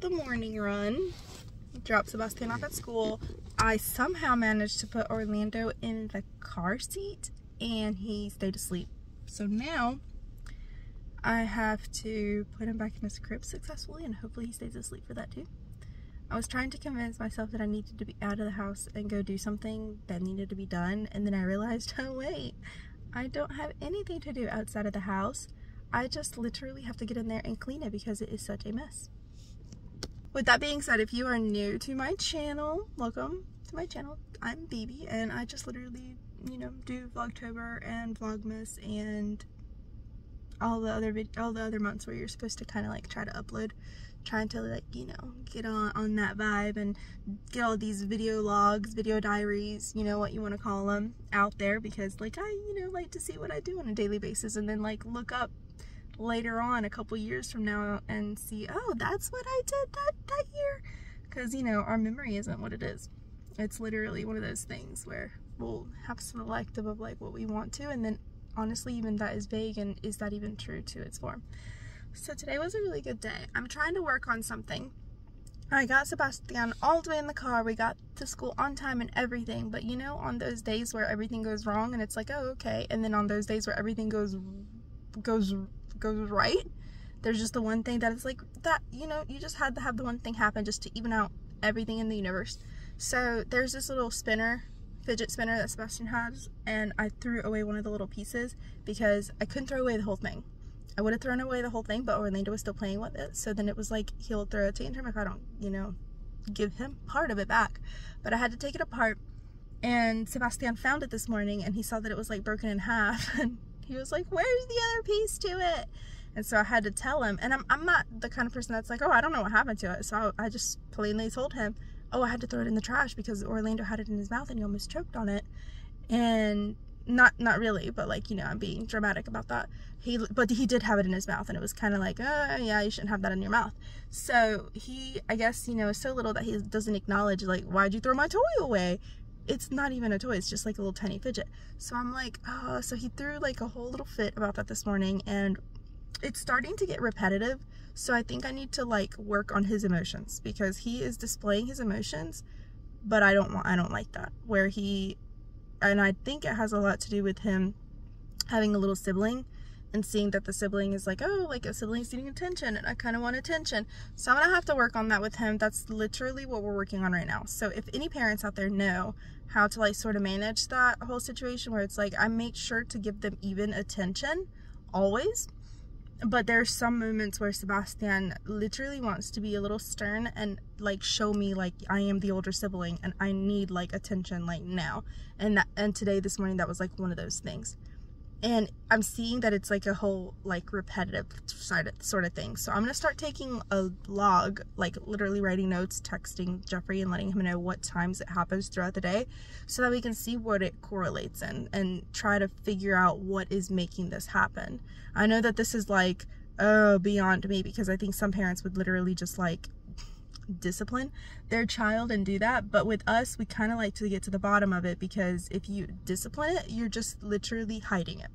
the morning run, dropped Sebastian off at school. I somehow managed to put Orlando in the car seat and he stayed asleep. So now I have to put him back in his crib successfully, and hopefully he stays asleep for that too. I was trying to convince myself that I needed to be out of the house and go do something that needed to be done, and then I realized, oh wait, I don't have anything to do outside of the house. I just literally have to get in there and clean it because it is such a mess. With that being said, if you are new to my channel, welcome to my channel. I'm Bibi, and I just literally, you know, do vlogtober and vlogmas and all the other months where you're supposed to kind of like try to upload, trying to like, you know, get on that vibe and get all these video logs, video diaries, you know, what you want to call them, out there, because like I, you know, like to see what I do on a daily basis and then like look up later on a couple years from now and see, oh, that's what I did that year, because you know, our memory isn't what it is. It's literally one of those things where we'll have selective of like what we want to, and then honestly even that is vague, and is that even true to its form? So today was a really good day. I'm trying to work on something. I got Sebastian all the way in the car. We got to school on time and everything, but you know, on those days where everything goes wrong and it's like, oh, okay, and then on those days where everything goes right, there's just the one thing that is like that, you know, you just had to have the one thing happen just to even out everything in the universe. So there's this little fidget spinner that Sebastian has, and I threw away one of the little pieces because I couldn't throw away the whole thing. I would have thrown away the whole thing, but Orlando was still playing with it, so then it was like he'll throw a tantrum if I don't, you know, give him part of it back. But I had to take it apart, and Sebastian found it this morning and he saw that it was like broken in half and he was like, where's the other piece to it? And so I had to tell him, and I'm not the kind of person that's like, oh, I don't know what happened to it. So I just plainly told him, oh, I had to throw it in the trash because Orlando had it in his mouth and he almost choked on it. And not really, but like, you know, I'm being dramatic about that. But he did have it in his mouth, and it was kind of like, oh yeah, you shouldn't have that in your mouth. So he, I guess, you know, is so little that he doesn't acknowledge like, why'd you throw my toy away? It's not even a toy, it's just like a little tiny fidget. So I'm like, oh, so he threw like a whole little fit about that this morning, and it's starting to get repetitive. So I think I need to like work on his emotions, because he is displaying his emotions, but I don't like that, where he, and I think it has a lot to do with him having a little sibling and seeing that the sibling is like, oh, like a sibling's needing attention and I kind of want attention. So I'm gonna have to work on that with him. That's literally what we're working on right now. So if any parents out there know how to like sort of manage that whole situation, where it's like I make sure to give them even attention always, but there's some moments where Sebastian literally wants to be a little stern and like show me like I am the older sibling and I need like attention like now. And today, this morning, that was like one of those things. And I'm seeing that it's like a whole like repetitive sort of thing. So I'm gonna start taking a log, like literally writing notes, texting Jeffrey and letting him know what times it happens throughout the day, so that we can see what it correlates in and try to figure out what is making this happen. I know that this is like, oh, beyond me, because I think some parents would literally just like discipline their child and do that, but with us, we kind of like to get to the bottom of it, because if you discipline it, you're just literally hiding it,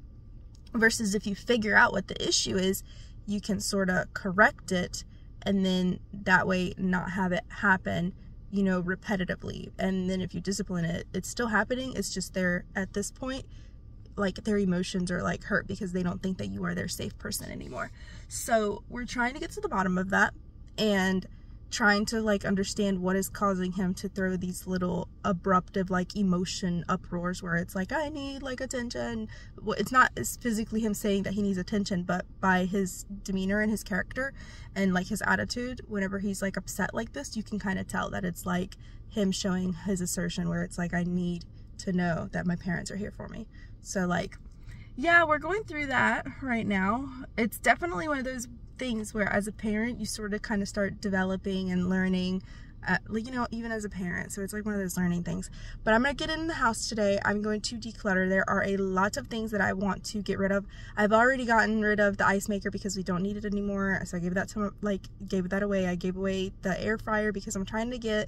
versus if you figure out what the issue is, you can sort of correct it, and then that way not have it happen, you know, repetitively. And then if you discipline it, it's still happening, it's just they're at this point like their emotions are like hurt because they don't think that you are their safe person anymore. So we're trying to get to the bottom of that and trying to like understand what is causing him to throw these little abruptive like emotion uproars, where it's like, I need like attention. Well, it's not physically him saying that he needs attention, but by his demeanor and his character and like his attitude, whenever he's like upset like this, you can kind of tell that it's like him showing his assertion, where it's like, I need to know that my parents are here for me. So like, yeah, we're going through that right now. It's definitely one of those things where as a parent you sort of kind of start developing and learning, like, you know, even as a parent. So it's like one of those learning things. But I'm gonna get in the house today. I'm going to declutter. There are a lot of things that I want to get rid of. I've already gotten rid of the ice maker because we don't need it anymore, so I gave that to gave that away. I gave away the air fryer because I'm trying to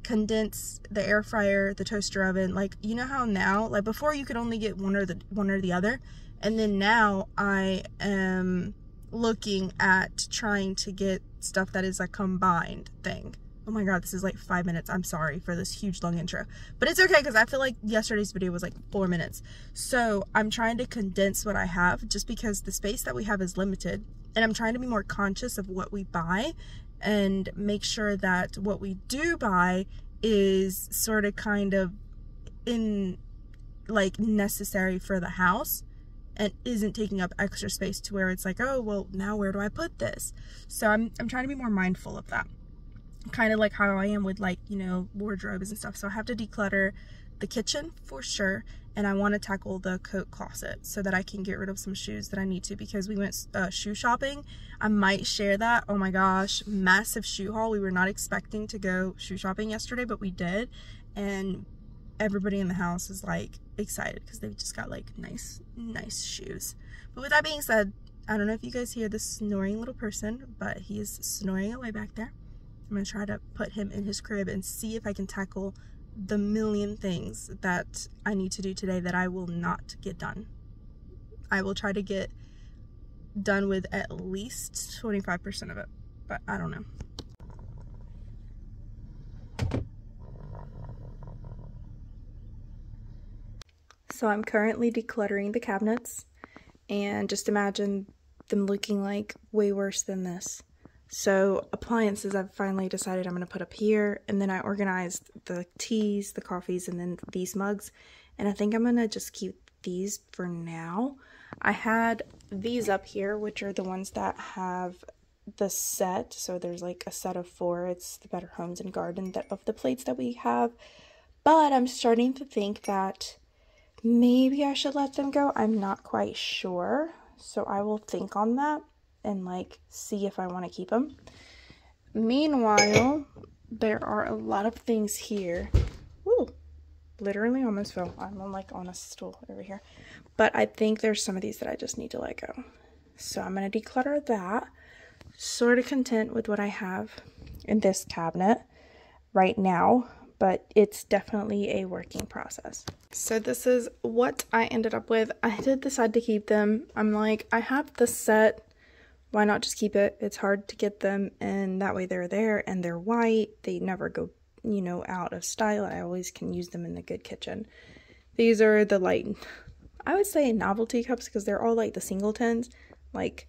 condense the air fryer, the toaster oven. Like, you know how now, like before you could only get one or the other, and then now I am looking at trying to get stuff that is a combined thing. Oh my god, this is like 5 minutes. I'm sorry for this huge long intro, but it's okay because I feel like yesterday's video was like 4 minutes. So I'm trying to condense what I have just because the space that we have is limited, and I'm trying to be more conscious of what we buy and make sure that what we do buy is sort of kind of in like necessary for the house and isn't taking up extra space to where it's like, oh well, now where do I put this? So I'm trying to be more mindful of that, kind of like how I am with, like, you know, wardrobes and stuff. So I have to declutter the kitchen for sure, and I want to tackle the coat closet so that I can get rid of some shoes that I need to, because we went shoe shopping. I might share that. Oh my gosh, massive shoe haul. We were not expecting to go shoe shopping yesterday, but we did, and everybody in the house is like excited because they just got like nice shoes. But with that being said, I don't know if you guys hear this snoring little person, but he is snoring away back there. I'm gonna try to put him in his crib and see if I can tackle the million things that I need to do today that I will not get done. I will try to get done with at least 25% of it, but I don't know. So I'm currently decluttering the cabinets, and just imagine them looking like way worse than this. So appliances, I've finally decided I'm going to put up here, and then I organized the teas, the coffees, and then these mugs, and I think I'm going to just keep these for now. I had these up here, which are the ones that have the set, so there's like a set of 4. It's the Better Homes and Garden of the plates that we have, but I'm starting to think that maybe I should let them go. I'm not quite sure, so I will think on that and like see if I want to keep them. Meanwhile, there are a lot of things here. Ooh, literally almost fell. I'm on a stool over here. But I think there's some of these that I just need to let go. So I'm going to declutter that. Sort of content with what I have in this cabinet right now, but it's definitely a working process. So this is what I ended up with. I did decide to keep them. I'm like, I have the set. Why not just keep it? It's hard to get them, and that way they're there and they're white. They never go, you know, out of style. I always can use them in the good kitchen. These are the light, I would say novelty cups, because they're all like the singletons. Like,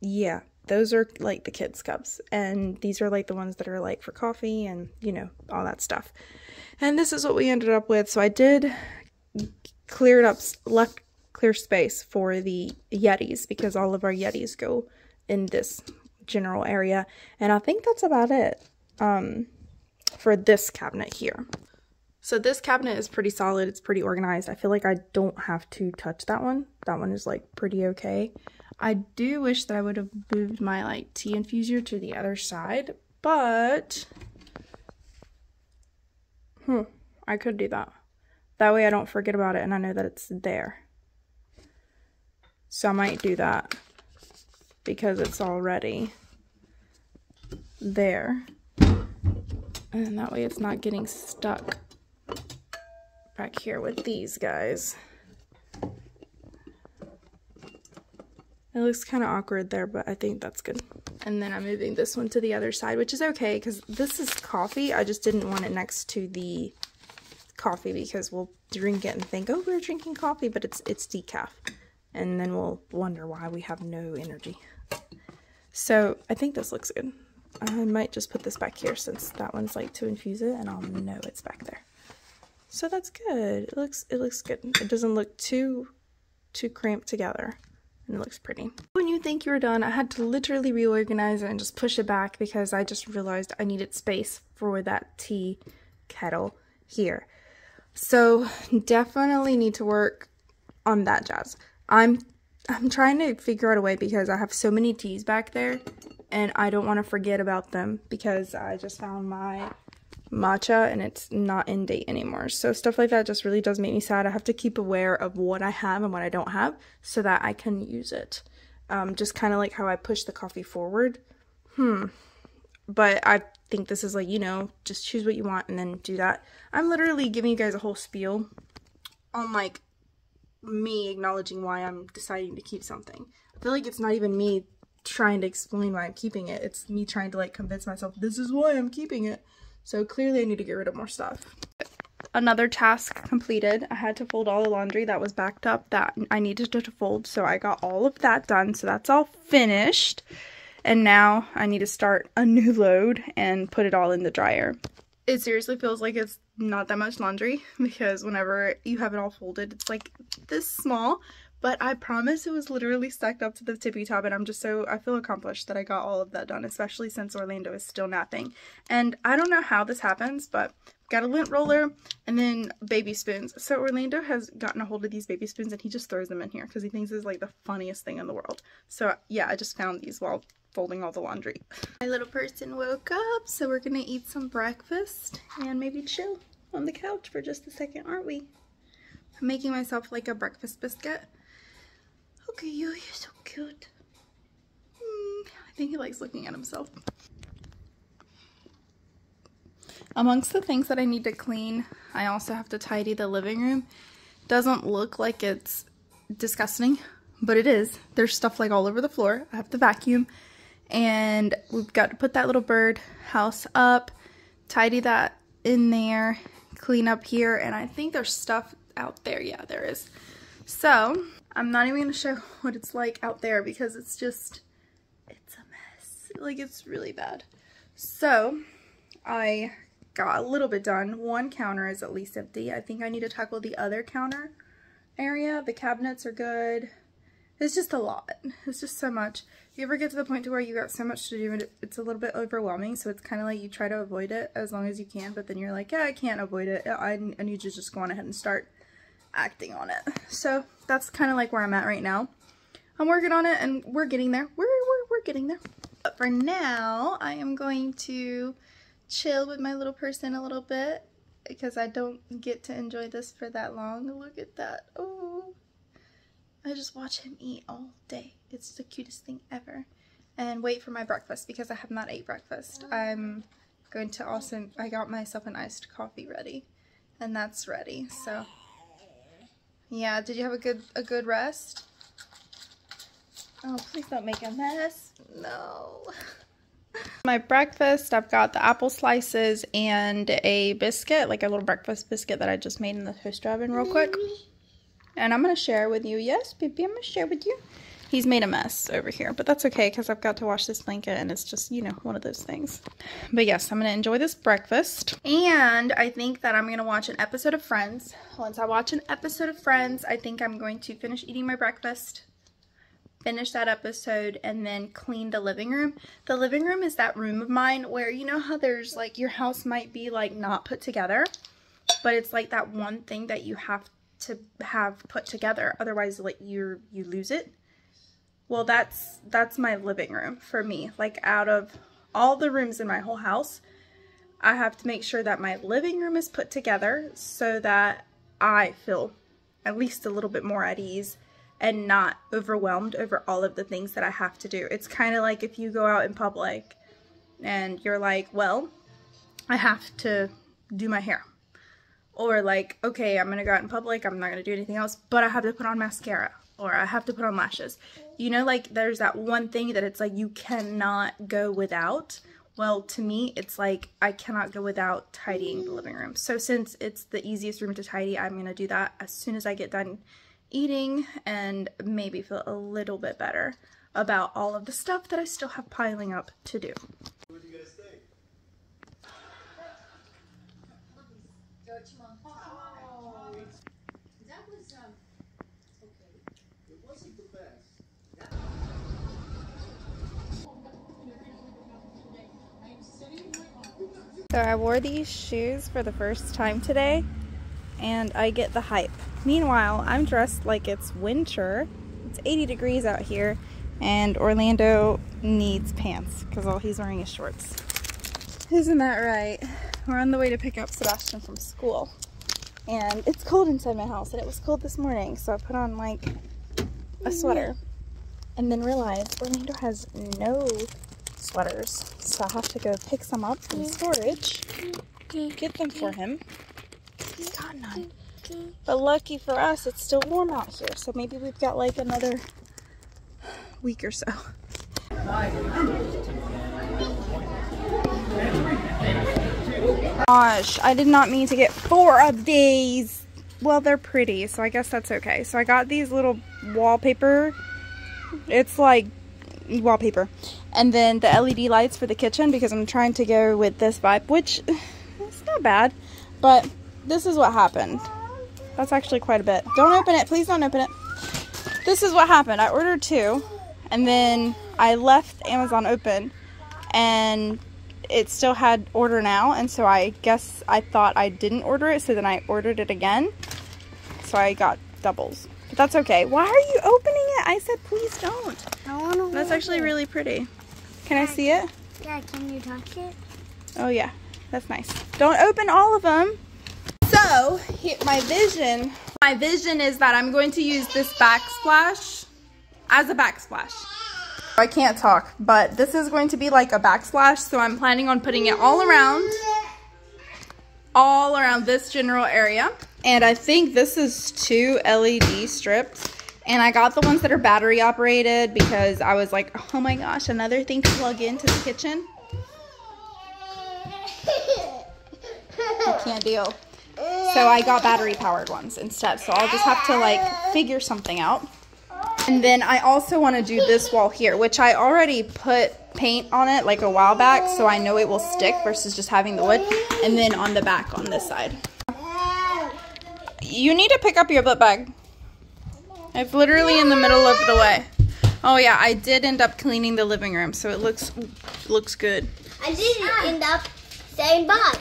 yeah, those are like the kids cups, and these are like the ones that are like for coffee and, you know, all that stuff. And this is what we ended up with. So I did left clear space for the Yetis, because all of our Yetis go in this general area, and I think that's about it for this cabinet here. So this cabinet is pretty solid. It's pretty organized. I feel like I don't have to touch that one. That one is like pretty okay. I do wish that I would have moved my like tea infuser to the other side, but I could do that. That way I don't forget about it and I know that it's there. So I might do that because it's already there. And that way it's not getting stuck back here with these guys. It looks kind of awkward there, but I think that's good. And then I'm moving this one to the other side, which is okay because this is coffee. I just didn't want it next to the coffee because we'll drink it and think, oh, we're drinking coffee, but it's decaf. And then we'll wonder why we have no energy. So I think this looks good. I might just put this back here since that one's like to infuse it, and I'll know it's back there. So that's good. It looks good. It doesn't look too cramped together, and it looks pretty. When you think you're done, I had to literally reorganize it and just push it back because I just realized I needed space for that tea kettle here. So definitely need to work on that jazz. I'm trying to figure out a way because I have so many teas back there and I don't want to forget about them because I just found my matcha and it's not in date anymore. So stuff like that just really does make me sad. I have to keep aware of what I have and what I don't have so that I can use it. Just kind of like how I push the coffee forward. But I think this is like, you know, just choose what you want and then do that. I'm literally giving you guys a whole spiel on like me acknowledging why I'm deciding to keep something. I feel like it's not even me trying to explain why I'm keeping it. It's me trying to like convince myself this is why I'm keeping it. So clearly I need to get rid of more stuff. Another task completed. I had to fold all the laundry that was backed up that I needed to fold. So I got all of that done. So that's all finished. And now I need to start a new load and put it all in the dryer. It seriously feels like it's not that much laundry because whenever you have it all folded, it's like this small. But I promise it was literally stacked up to the tippy top, and I feel accomplished that I got all of that done, especially since Orlando is still napping. And I don't know how this happens, but got a lint roller and then baby spoons. So Orlando has gotten a hold of these baby spoons and he just throws them in here because he thinks it's like the funniest thing in the world. So yeah, I just found these while folding all the laundry. My little person woke up, so we're gonna eat some breakfast and maybe chill on the couch for just a second, aren't we? I'm making myself like a breakfast biscuit. Okay, you're so cute. I think he likes looking at himself. Amongst the things that I need to clean, I also have to tidy the living room. Doesn't look like it's disgusting, but it is. There's stuff like all over the floor. I have to vacuum, and we've got to put that little bird house up, tidy that in there, clean up here, and I think there's stuff out there. Yeah, there is. So I'm not even going to show what it's like out there because it's a mess. Like, it's really bad. So I got a little bit done. One counter is at least empty. I think I need to tackle the other counter area. The cabinets are good. It's just a lot. It's just so much. You ever get to the point to where you got so much to do and it's a little bit overwhelming, so it's kind of like you try to avoid it as long as you can, but then you're like, yeah, I can't avoid it. I need to just go on ahead and start acting on it. So that's kind of like where I'm at right now. I'm working on it and we're getting there. We're getting there. But for now, I am going to chill with my little person a little bit because I don't get to enjoy this for that long. Look at that. Oh, I just watch him eat all day. It's the cutest thing ever. And wait for my breakfast because I have not ate breakfast. I'm going to also, I got myself an iced coffee ready and that's ready. So yeah, did you have a good rest? Oh, please don't make a mess. No. My breakfast, I've got the apple slices and a biscuit, like a little breakfast biscuit that I just made in the toaster oven real quick. And I'm going to share with you. Yes, baby, I'm going to share with you. He's made a mess over here, but that's okay because I've got to wash this blanket and it's just, you know, one of those things. But yes, I'm going to enjoy this breakfast. And I think that I'm going to watch an episode of Friends. Once I watch an episode of Friends, I think I'm going to finish eating my breakfast, finish that episode, and then clean the living room. The living room is that room of mine where, you know how there's like, your house might be like not put together, but it's like that one thing that you have to have put together. Otherwise, like you lose it. Well, that's my living room for me. Like, out of all the rooms in my whole house, I have to make sure that my living room is put together so that I feel at least a little bit more at ease and not overwhelmed over all of the things that I have to do. It's kind of like if you go out in public and you're like, well, I have to do my hair. Or like, okay, I'm going to go out in public, I'm not going to do anything else, but I have to put on mascara. Or I have to put on lashes. You know, like there's that one thing that it's like you cannot go without. Well, to me, it's like I cannot go without tidying the living room. So since it's the easiest room to tidy, I'm going to do that as soon as I get done eating and maybe feel a little bit better about all of the stuff that I still have piling up to do. What do you guys think? That was okay. It wasn't the best. So I wore these shoes for the first time today and I get the hype. Meanwhile, I'm dressed like it's winter. It's 80 degrees out here and Orlando needs pants because all he's wearing is shorts. Isn't that right? We're on the way to pick up Sebastian from school. And it's cold inside my house and it was cold this morning, so I put on like a sweater and then realized Orlando has no sweaters, so I have to go pick some up from storage, get them for him. He's got none. But lucky for us, it's still warm out here, so maybe we've got like another week or so. Gosh, I did not mean to get 4 of these. Well, they're pretty, so I guess that's okay. So I got these little wallpaper. It's like wallpaper. And then the LED lights for the kitchen because I'm trying to go with this vibe, which it's not bad. But this is what happened. That's actually quite a bit. Don't open it. Please don't open it. This is what happened. I ordered 2 and then I left Amazon open and it still had order now, and so I guess I thought I didn't order it, so then I ordered it again. So I got doubles. But that's okay. Why are you opening it? I said please don't. I want to. That's actually really pretty. Can I see it? Yeah, can you touch it? Oh yeah, that's nice. Don't open all of them. So, my vision is that I'm going to use this backsplash as a backsplash. I can't talk, but this is going to be like a backsplash, so I'm planning on putting it all around this general area. And I think this is 2 LED strips, and I got the ones that are battery operated because I was like, oh my gosh, another thing to plug into the kitchen. I can't deal. So I got battery powered ones instead, so I'll just have to like figure something out. And then I also want to do this wall here, which I already put paint on it like a while back, so I know it will stick versus just having the wood. And then on the back on this side. You need to pick up your book bag. It's literally in the middle of the way. Oh yeah, I did end up cleaning the living room, so it looks good. I didn't end up saying bye.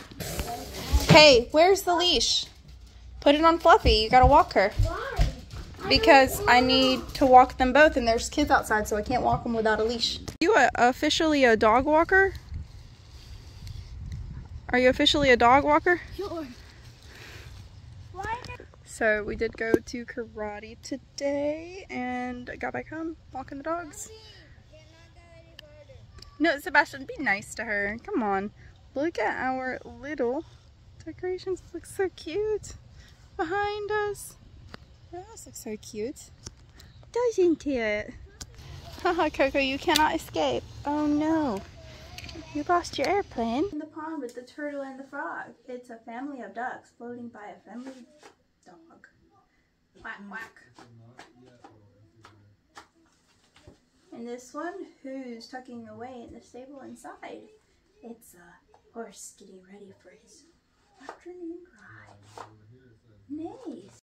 Hey, where's the leash? Put it on Fluffy. You gotta walk her. Why? Because I need to walk them both, and there's kids outside, so I can't walk them without a leash. Are you officially a dog walker? Are you officially a dog walker? Sure. Why? So we did go to karate today, and I got back home walking the dogs. No, Sebastian, be nice to her. Come on. Look at our little decorations. It looks so cute behind us. This looks so cute, doesn't it? Haha, Coco, you cannot escape. Oh no, you lost your airplane. In the pond with the turtle and the frog. It's a family of ducks floating by a friendly dog. Quack, quack. And this one, who's tucking away in the stable inside? It's a horse getting ready for his afternoon ride. Nice.